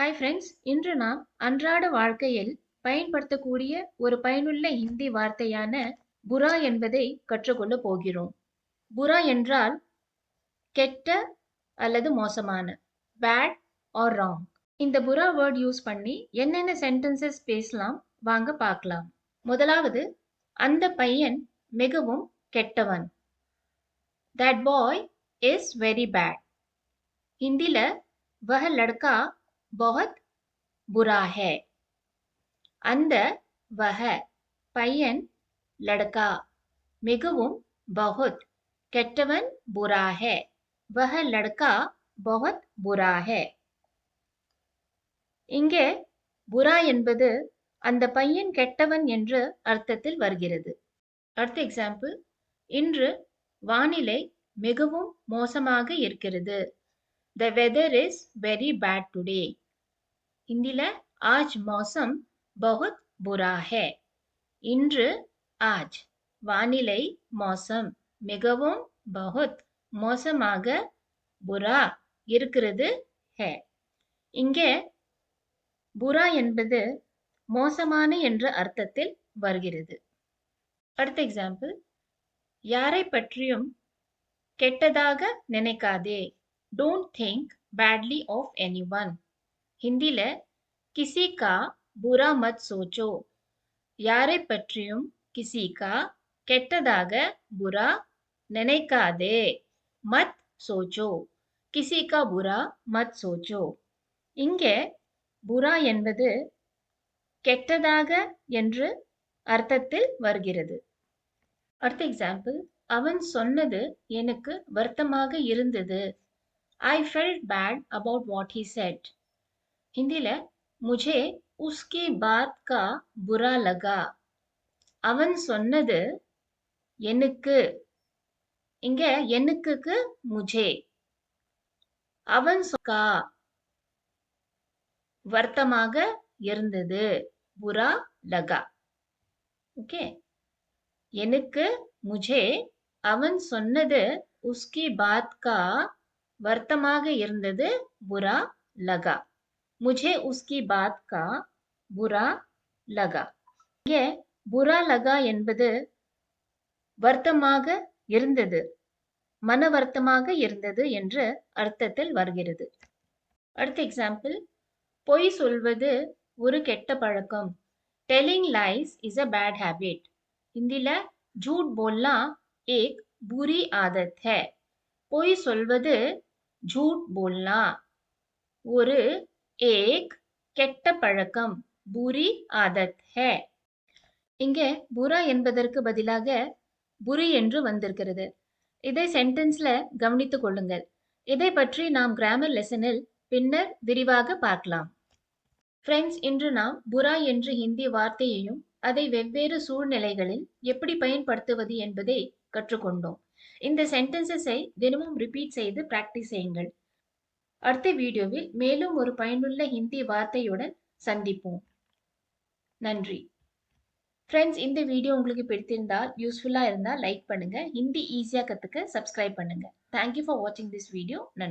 Hi friends, இன்று நாம் அன்றாட வாழ்க்கையில் பயன்படுத்தக்கூடிய ஒரு பயனுள்ள ஹிந்தி வார்த்தையான புரா என்பதை கற்றுக்கொள்ள போகிறோம். புரா என்றால் கெட்ட அல்லது மோசமான, பேட் ஆர் ராங். இந்த புரா வேர்ட் யூஸ் பண்ணி என்னென்ன சென்டென்சஸ் பேசலாம் வாங்க பார்க்கலாம். முதலாவது, அந்த பையன் மிகவும் கெட்டவன். That boy is very bad. हिंदीல वह लड़का बहुत बुरा है. அந்த वह பையன் लड़का மிகவும் बहुत கெட்டவன் बुरा है. वह लड़का बहुत बुरा है. இங்கே புரா என்பது அந்த பையன் கெட்டவன் என்று அர்த்தத்தில் வருகிறது. அடுத்த எக்ஸாம்பிள், இன்று வானிலை மிகவும் மோசமாக இருக்கிறது. The weather is very bad today. हिंदीல आज मौसम बहुत बुरा है. இன்று आज வானிலை மோசம் மிகவும் बहुत மோசமாக புரா இருக்கிறது है. இங்கே புரா என்பது மோசமான என்ற அர்த்தத்தில் வருகிறது. அடுத்த எக்ஸாம்பிள், யாரை பற்றியும் கெட்டதாக நினைக்காதே. Don't think badly of anyone. हिंदीல किसी का बुरा मत सोचो. யாரை பற்றியும் किसी का கெட்டதாக बुरा நினைக்காதே. मत सोचो. किसी का बुरा मत सोचो. இங்கே புரா என்பது கெட்டதாக என்று அர்த்தத்தில் வருகிறது. அடுத்த எக்ஸாம்பிள், அவன் சொன்னது எனக்கு வருத்தமாக இருந்தது. I felt bad about what he said. हिंदीல मुझे उसकी बात का बुरा लगा. அவன் சொன்னது எனக்கு, இங்க எனக்குக்கு मुझे, அவன் கா வருத்தமாக இருந்தது, बुरा लगा. ஓகே, எனக்கு मुझे அவன் சொன்னது उसकी बात का வருத்தமாக இருந்தது, बुरा लगा. मुझे उसकी बात का बुरा लगा. இங்கே बुरा लगा என்பது வருத்தமாக இருந்தது, மன வருத்தமாக இருந்தது என்று அர்த்தத்தில் வருகிறது. அடுத்த எக்ஸாம்பிள், பொய் சொல்வது ஒரு கெட்ட பழக்கம். Telling lies is a bad habit. हिंदीல झूठ बोलना एक बुरी आदत है. பொய் சொல்வது झूठ बोलना ஒரு एक கெட்ட பழக்கம், बुरी आदत है. இங்கே புரா என்பதற்கு பதிலாக புரி என்று வந்திருக்கிறது. இதை சென்டென்ஸ்ல கவனித்துக் கொள்ளுங்கள். இதை பற்றி நாம் கிராமர் லெசனில் பின்னர் விரிவாக பார்க்கலாம். ஃப்ரெண்ட்ஸ், இன்று நாம் புரா என்ற ஹிந்தி வார்த்தையையும் அதை வெவ்வேறு சூழ்நிலைகளில் எப்படி பயன்படுத்துவது என்பதை கற்றுக்கொண்டோம். இந்த சென்டென்சஸை தினமும் ரிப்பீட் செய்து பிராக்டிஸ் செய்யுங்கள். அடுத்த வீடியோவில் மேலும் ஒரு பயனுள்ள ஹிந்தி வார்த்தையுடன் சந்திப்போம். நன்றி. ஃப்ரெண்ட்ஸ், இந்த வீடியோ உங்களுக்கு பிடித்திருந்தால், யூஸ்ஃபுல்லாக இருந்தால் லைக் பண்ணுங்க. ஹிந்தி ஈஸியாக கற்றுக்க சப்ஸ்கிரைப் பண்ணுங்க. தேங்க்யூ ஃபார் வாட்சிங் திஸ் வீடியோ. நன்றி.